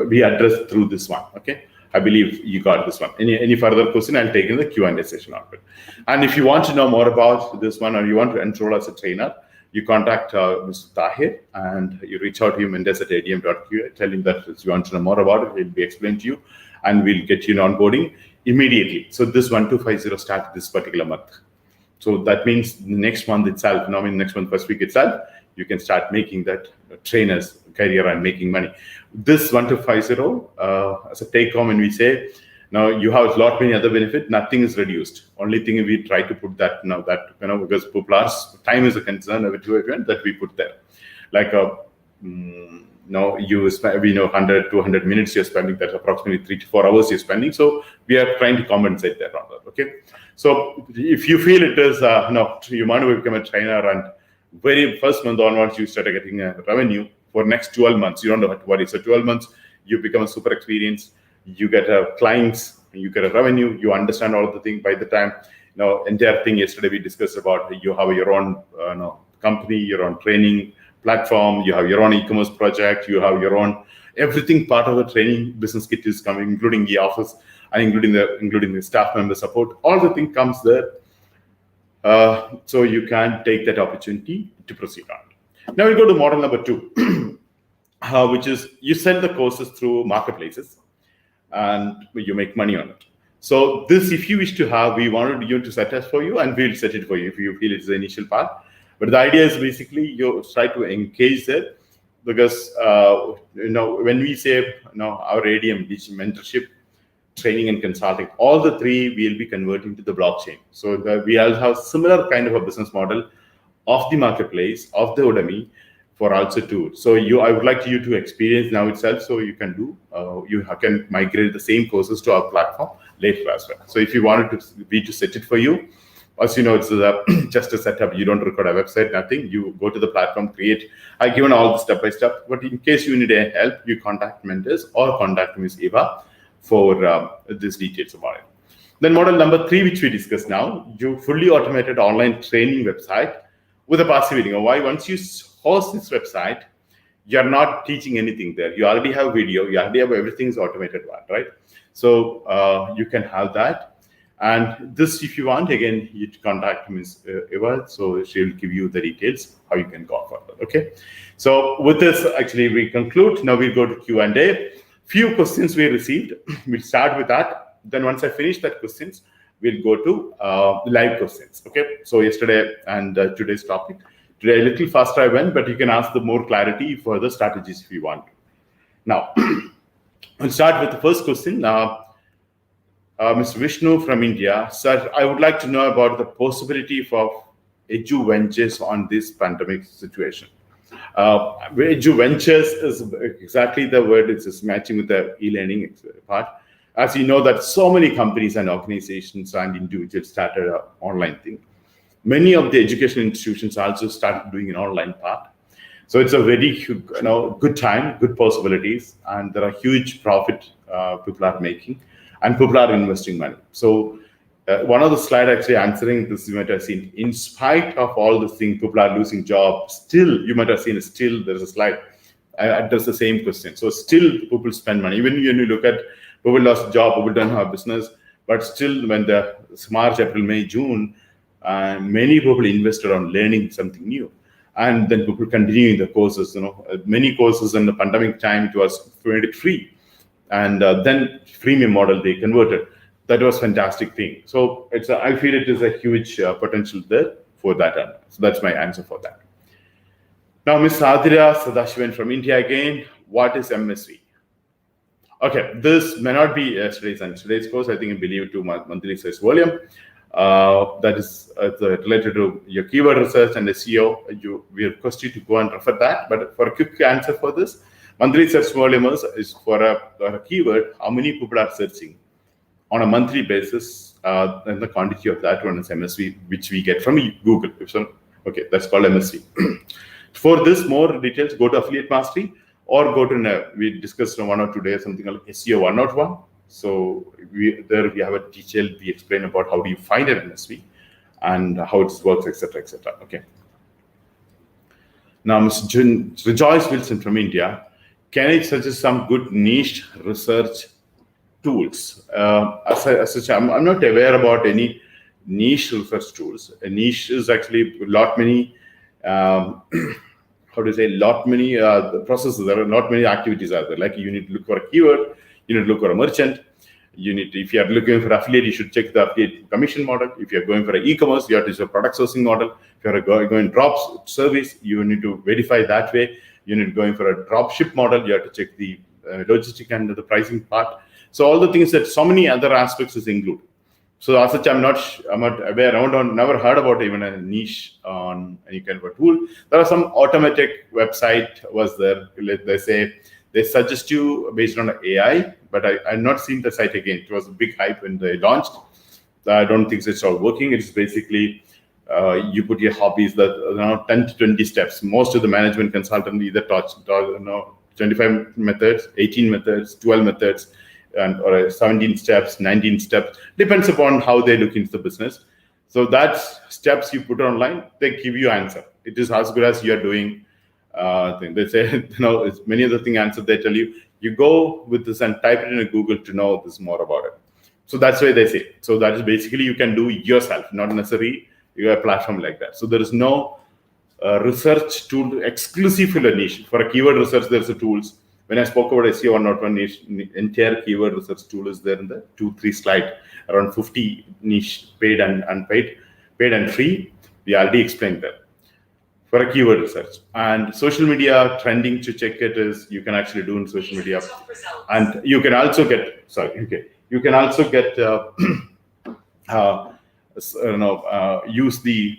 We address through this one. Okay, I believe you got this one. Any further question, I'll take in the Q&A session of it. And if you want to know more about this one, or you want to enroll as a trainer, you contact Mr. Tahir and you reach out to him, mendes@adm.qa, tell him that if you want to know more about it, it'll be explained to you, and we'll get you in onboarding immediately. So this 1,250 starts this particular month. So that means the next month itself, next month, first week itself, you can start making that trainer's career and making money. This 1,250 as a take home, and we say, now you have a lot many other benefit, nothing is reduced. Only thing we try to put that now that, because people's time is a concern of event that we put there. Like you spend, 100, 200 minutes you're spending, that's approximately 3 to 4 hours you're spending. So we are trying to compensate that on that. Okay. So if you feel it is, you want to become a trainer, and very first month onwards, you start getting a revenue for next 12 months. You don't have to worry. So 12 months, you become a super experienced, you get clients, you get a revenue, you understand all of the things. By the time, entire thing yesterday we discussed about, you have your own company, your own training platform, you have your own e-commerce project, you have your own everything. Part of the training business kit is coming, including the office and including the staff member support. All the thing comes there. So you can take that opportunity to proceed on. Now we go to model number 2, which is you sell the courses through marketplaces and you make money on it. So this, if you wish to have, we wanted you to set us for you, and we'll set it for you if you feel it's the initial part. But the idea is basically you try to engage there, because when we say our ADM digital mentorship, training and consulting, all the 3 we'll be converting to the blockchain. So we also have similar kind of a business model of the marketplace, of the Udemy, for also tools. So I would like you to experience now itself, so you can do, you can migrate the same courses to our platform later as well. So if you wanted to set it for you, as you know, it's just a setup. You don't record a website, nothing. You go to the platform, create. I've given all the step by step, but in case you need a help, you contact mentors or contact Ms. Eva for these details about it. Then model number 3, which we discussed now, you fully automated online training website with a passive income. Why? Once you host this website, you're not teaching anything there. You already have video, you already have everything's automated one, right? So you can have that. And this, if you want, again, you contact Ms. Eva, so she will give you the details how you can go further. Okay. So with this, actually, we conclude. Now we go to Q&A. Few questions we received. We'll start with that. Then once I finish that questions, we'll go to live questions. Okay. So yesterday and today's topic. Today a little faster I went, but you can ask the more clarity for the strategies if you want. Now, we'll start with the first question. Mr. Vishnu from India, sir, I would like to know about the possibility for edu ventures on this pandemic situation. Edu ventures is exactly the word. It's just matching with the e-learning part. As you know, that so many companies and organizations and individuals started an online thing. Many of the education institutions also started doing an online part. So it's a very good time, good possibilities, and there are huge profit people are making. And people are investing money. So one of the slides actually answering this, you might have seen, in spite of all this thing, people are losing jobs. Still, you might have seen, still there's a slide address the same question. So still people spend money. Even when you look at people lost a job, people don't have business, but still when the March, April, May, June, many people invested on learning something new. And then people continuing the courses, many courses in the pandemic time, it was made it free. And then freemium model they converted. That was fantastic thing. So I feel it is a huge potential there for that. So that's my answer for that. Now, Ms. Adira Sadashivan from India again. What is MSV? Okay, this may not be today's course. I believe to monthly search volume. That is related to your keyword research and SEO. We request you to go and refer that. But for a quick answer for this, monthly search volume is for a keyword, how many people are searching on a monthly basis, and the quantity of that one is MSV, which we get from Google. Okay, that's called MSV. For this, more details, go to Affiliate Mastery or go to, we discussed in 1 or 2 days, something like SEO 101. So we have a detail, we explain about how do you find an MSV and how it works, etc., etc. Okay. Now, Ms. Rejoice Wilson from India. Can I suggest some good niche research tools? As such, I'm not aware about any niche research tools. A niche is actually many processes. There are not many activities out there. Like you need to look for a keyword, you need to look for a merchant. If you are looking for affiliate, you should check the affiliate commission model. If you are going for an e-commerce, you have to use a product sourcing model. If you are going drop service, you need to verify that way. You need going for a drop ship model. You have to check the logistic and the pricing part. So all the things that so many other aspects is included. So as such, I'm not aware. Never heard about even a niche on any kind of a tool. There are some automatic website was there. They say they suggest you based on AI, but I've not seen the site again. It was a big hype when they launched. I don't think it's all working. It's basically you put your hobbies that 10 to 20 steps. Most of the management consultant either taught 25 methods, 18 methods, 12 methods, or 17 steps, 19 steps. Depends upon how they look into the business. So that's steps you put online, they give you answer. It is as good as you are doing. They say it's many of the thing answer they tell you. You go with this and type it in Google to know this more about it. So that's why they say. So that is basically you can do yourself, not necessarily you have a platform like that. So there is no research tool exclusive for a niche. For a keyword research, there's a tools. When I spoke about SEO 101 niche, entire keyword research tool is there in the 2-3 slide. Around 50 niche, paid and unpaid, paid and free. We already explained that. For a keyword research. And social media trending to check it is you can actually do in social media. And you can also get, use the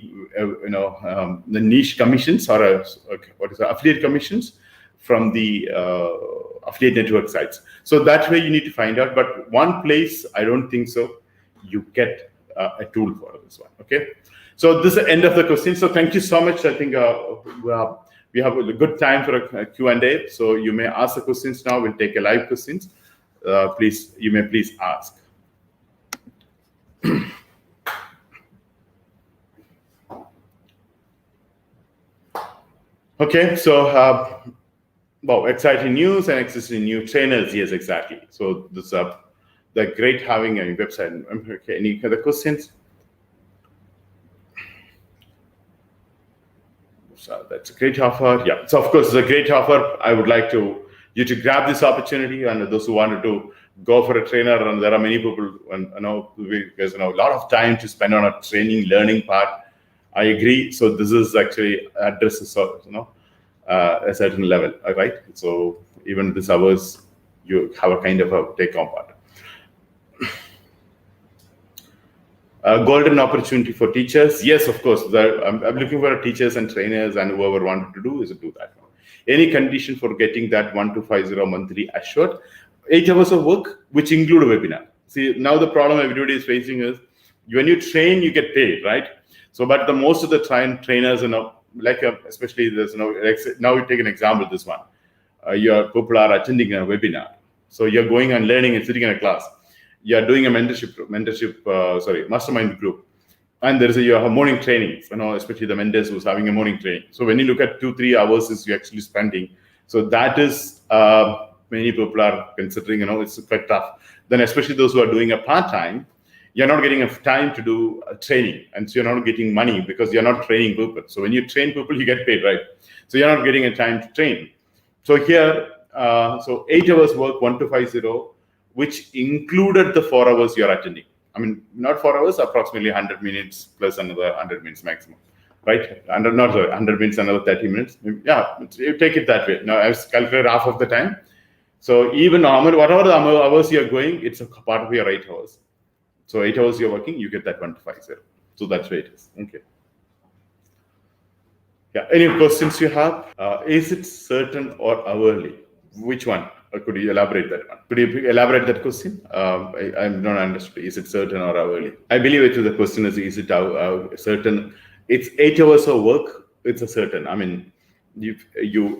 the niche commissions or affiliate commissions from the affiliate network sites. So that way you need to find out. But one place, I don't think so, you get a tool for this one. Okay. So this is the end of the question. So thank you so much. I think we have a good time for a Q&A. So you may ask the questions now. We'll take a live questions. Please, you may please ask. Okay, so well, exciting news and existing new trainers. Yes, exactly. So this they're great having a website. Okay, any other questions? So that's a great offer. Yeah. So of course, it's a great offer. I would like you to grab this opportunity, and those who wanted to go for a trainer, and there are many people, and there's a lot of time to spend on a training, learning part. I agree. So this is actually addresses a certain level, right? So even this hours, you have a kind of a take-home part. Golden opportunity for teachers. Yes, of course. I'm looking for teachers and trainers and whoever wanted to do is to do that. Any condition for getting that 1250 monthly assured, 8 hours of work, which include a webinar. See, now the problem everybody is facing is when you train, you get paid, right? So, but the most of the trainers, especially this, now we take an example, this one. Your people are attending a webinar. So you're going and learning and sitting in a class. You're doing a mastermind group. And there's you have morning trainings, especially the mentors who's having a morning training. So when you look at 2-3 hours is you're actually spending. So that is, many people are considering, it's quite tough. Then especially those who are doing a part-time, you're not getting enough time to do training. And so you're not getting money because you're not training people. So when you train people, you get paid, right? So you're not getting a time to train. So here, so 8 hours work, 1250, which included the 4 hours you're attending. I mean, not 4 hours, approximately 100 minutes plus another 100 minutes maximum, right? Not 100 minutes, another 30 minutes. Yeah, you take it that way. Now, I've calculated half of the time. So even whatever the hours you're going, it's a part of your 8 hours. So 8 hours you're working, you get that 1250. So that's where it is. Okay. Yeah. Any questions you have? Is it certain or hourly? Which one? Could you elaborate that one? Could you elaborate that question? I'm not understood. Is it certain or hourly? I believe the question is it certain? It's 8 hours of work. It's a certain. I mean, you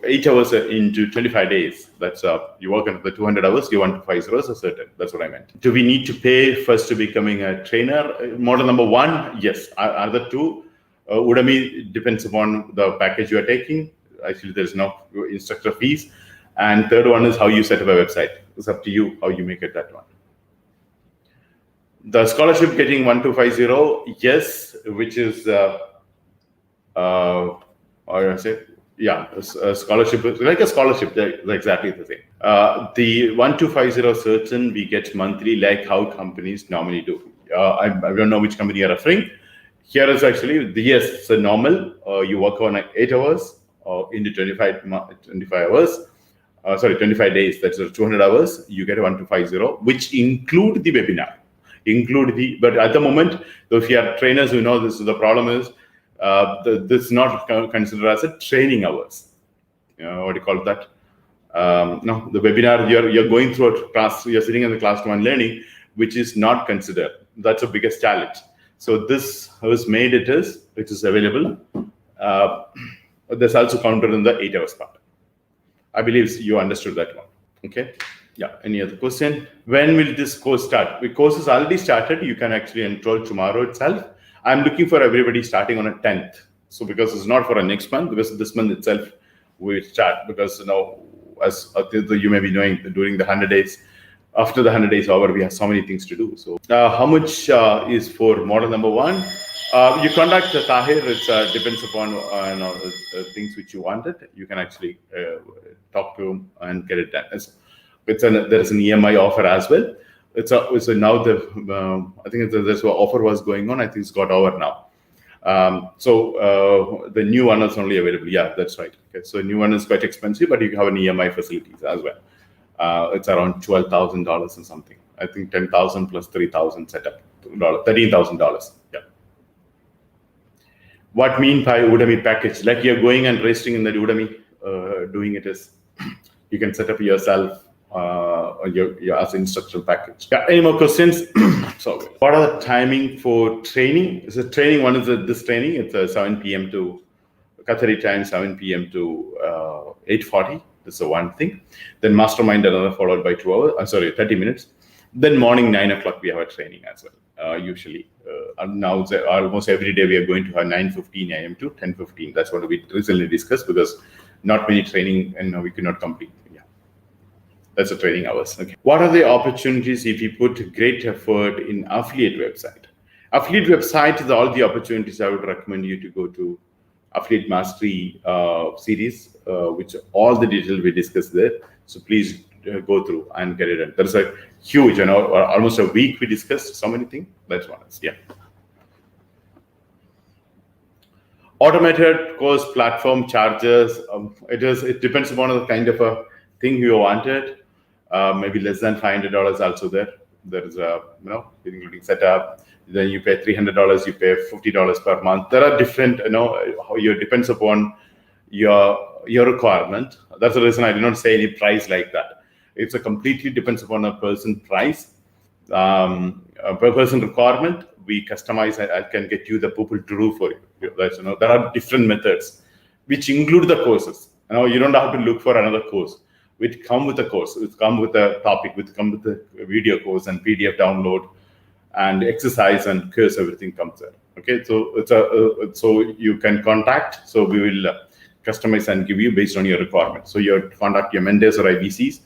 8 hours into 25 days. That's you work under the 200 hours. You want 5 hours a certain. That's what I meant. Do we need to pay first to becoming a trainer? Model number 1, yes. Other 2, Udemy depends upon the package you are taking. Actually, there's no instructor fees. And third one is how you set up a website. It's up to you how you make it that one. The scholarship getting 1250, yes, which is or I say, yeah, a scholarship, like a scholarship, they're exactly the same. The 1250 certain we get monthly, like how companies normally do. I don't know which company you're referring. Here is actually yes, it's a normal. You work on 8 hours into 25 hours. 25 days, that's 200 hours, you get 1250, which include the webinar. But at the moment, if you are trainers who know this, the problem is, this is not considered as a training hours. What do you call that? No, the webinar, you're going through a class, you're sitting in the classroom and learning, which is not considered. That's the biggest challenge. So this has made it is available. There's also counted in the 8 hours part. I believe you understood that one. Okay. Yeah. Any other question? When will this course start? The course is already started. You can actually enroll tomorrow itself. I'm looking for everybody starting on a 10th. So because it's not for a next month, because this month itself we start. Because as you may be knowing, during the 100 days, after the 100 days over, we have so many things to do. So how much is for model number 1? You contact Tahir. It depends upon things which you wanted. You can actually talk to him and get it done. There is an EMI offer as well. Now I think there's an offer was going on. I think it's got over now. So the new one is only available. Yeah, that's right. Okay, so new one is quite expensive, but you have an EMI facilities as well. It's around $12,000 or something. I think 10,000 plus 3,000 setup, $13,000. Yeah. What mean by Udemy package? Like you're going and registering in the Udemy, doing it is you can set up yourself your as instructional package. Yeah, any more questions? So what are the timing for training? Is the training one is this training? It's 7 p.m. to Qatari time, 7 p.m. to 8:40. This is the one thing. Then mastermind another followed by 2 hours. 30 minutes. Then morning 9 o'clock we have a training as well. Usually, now almost every day we are going to have 9:15 a.m. to 10:15. That's what we recently discussed because not many training and we could not complete. Yeah, that's the training hours. Okay. What are the opportunities if you put great effort in affiliate website? Affiliate website is all the opportunities. I would recommend you to go to Affiliate Mastery series, which all the details we discussed there. So please go through and get it done. There's a huge, almost a week we discussed so many things. That's one. Yeah. Automated course platform charges. It depends upon the kind of a thing you wanted. Maybe less than $500 also there. There is a including setup. Then you pay $300. You pay $50 per month. There are different. How you depends upon your requirement. That's the reason I did not say any price like that. It's a completely depends upon a person price, per person requirement. We customize. I can get you the people to do for you. That's, there are different methods, which include the courses. You don't have to look for another course. It come with a course. It come with a topic. It come with a video course and PDF download, and exercise and quiz. Everything comes there. Okay, so it's so you can contact. So we will customize and give you based on your requirements. So you contact your mentors or IVCs.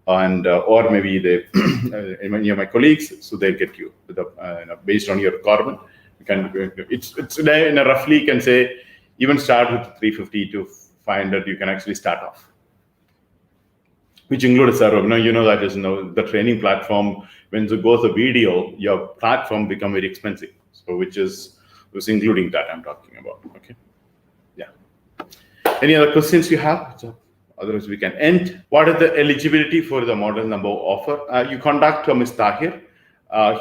And or maybe any of my colleagues, so they get you based on your requirement. You can it's in a roughly you can say even start with 350 to 500. You can actually start off, which include a server. That is the training platform. When you go to video, your platform become very expensive. So which including that I'm talking about. Okay, yeah. Any other questions you have? Otherwise, we can end. What is the eligibility for the model number offer? You contact Ms. Tahir.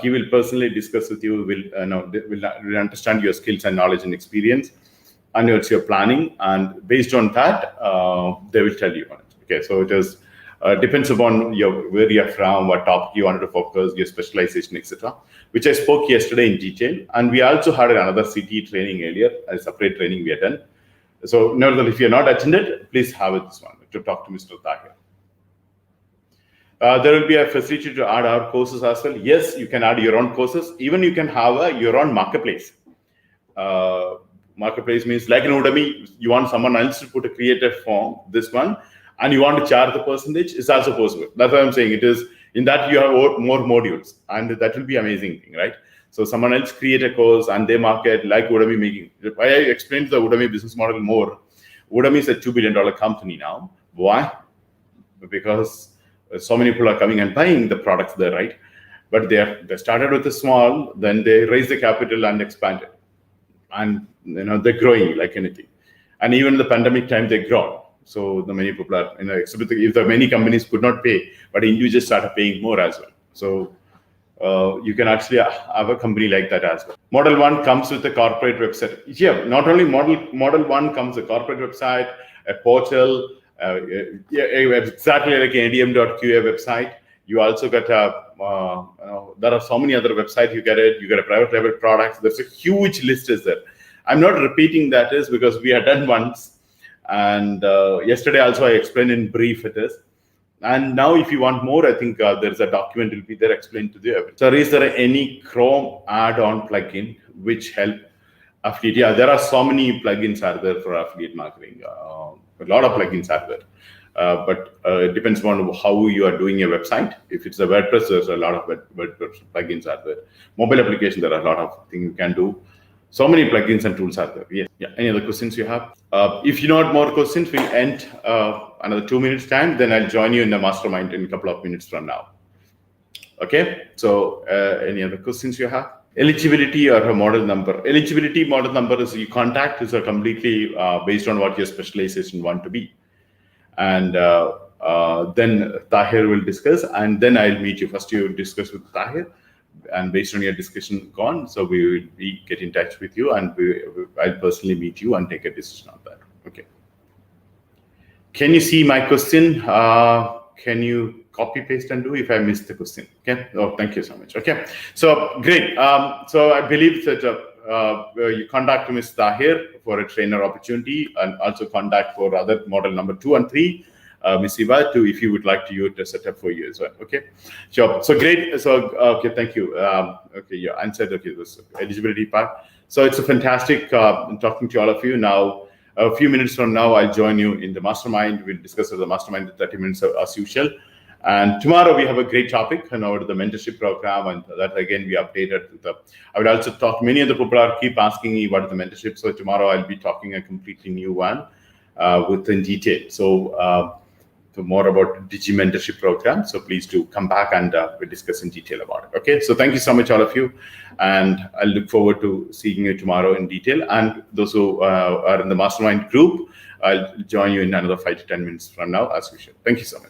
He will personally discuss with you. Will understand your skills and knowledge and experience, and what's your planning. And based on that, they will tell you on it. Okay, so it is depends upon where you're from, what topic you wanted to focus, your specialization, etc. Which I spoke yesterday in detail. And we also had another CT training earlier, a separate training we had done. So, nevertheless, if you're not attended, please have it this one to talk to Mr. Tahir. There will be a facility to add our courses as well. Yes, you can add your own courses. Even you can have your own marketplace. Marketplace means like in Udemy, you want someone else to create a form, this one, and you want to charge the percentage, it's also possible. That's what I'm saying. It is in that you have more modules, and that will be amazing thing, right? So someone else create a course and they market like Udemy making. Why I explained the Udemy business model more. Udemy is a $2 billion company now. Why? Because so many people are coming and buying the products there, right? But they started with a small, then they raise the capital and expanded. And they're growing like anything. And even in the pandemic time, they grow. So the many people are, if the many companies could not pay, but individuals started paying more as well. So you can actually have a company like that as well. Model 1 comes with a corporate website. Yeah, not only model 1 comes a corporate website, a portal, exactly like an ADM.QA website. You also get there are so many other websites you get it. You get a private label products. There's a huge list is there. I'm not repeating that is because we had done once. And yesterday also I explained in brief it is. And now if you want more, I think there's a document will be there explained to you. So is there any Chrome add-on plugin which help affiliate? Yeah, there are so many plugins are there for affiliate marketing. A lot of plugins are there. But it depends on how you are doing your website. If it's a WordPress, there's a lot of WordPress plugins are there. Mobile application, there are a lot of things you can do. So many plugins and tools are there. Yes. Yeah. Any other questions you have? If you know more questions, we'll end another 2 minutes time. Then I'll join you in the mastermind in a couple of minutes from now. Okay. So any other questions you have? Eligibility or a model number. Eligibility model number is you contact is a completely based on what your specialization want to be. And then Tahir will discuss, and then I'll meet you. First, you discuss with Tahir. and based on your discussion gone, so we will get in touch with you, and I'll personally meet you and take a decision on that. Okay. Can you see my question? Can you copy, paste, and do if I missed the question? Okay. Oh, thank you so much. Okay. So great. So I believe that you contact Ms. Tahir for a trainer opportunity, and also contact for other model number 2 and 3. Ms. Eva, too, if you would like to use the setup for you as well. Okay, sure. So great. So okay, thank you. Okay, you answered. Okay, this eligibility part. So it's a fantastic talking to all of you. Now, a few minutes from now, I'll join you in the mastermind. We'll discuss the mastermind in 30 minutes as usual. And tomorrow we have a great topic, the mentorship program, and that again we updated. I would also talk. Many of the people are keep asking me what is the mentorship. So tomorrow I'll be talking a completely new one within detail. So more about Digi mentorship program. So please do come back and we'll discuss in detail about it. Okay. So thank you so much, all of you, and I look forward to seeing you tomorrow in detail. And those who are in the mastermind group, I'll join you in another 5 to 10 minutes from now, as usual. Thank you so much.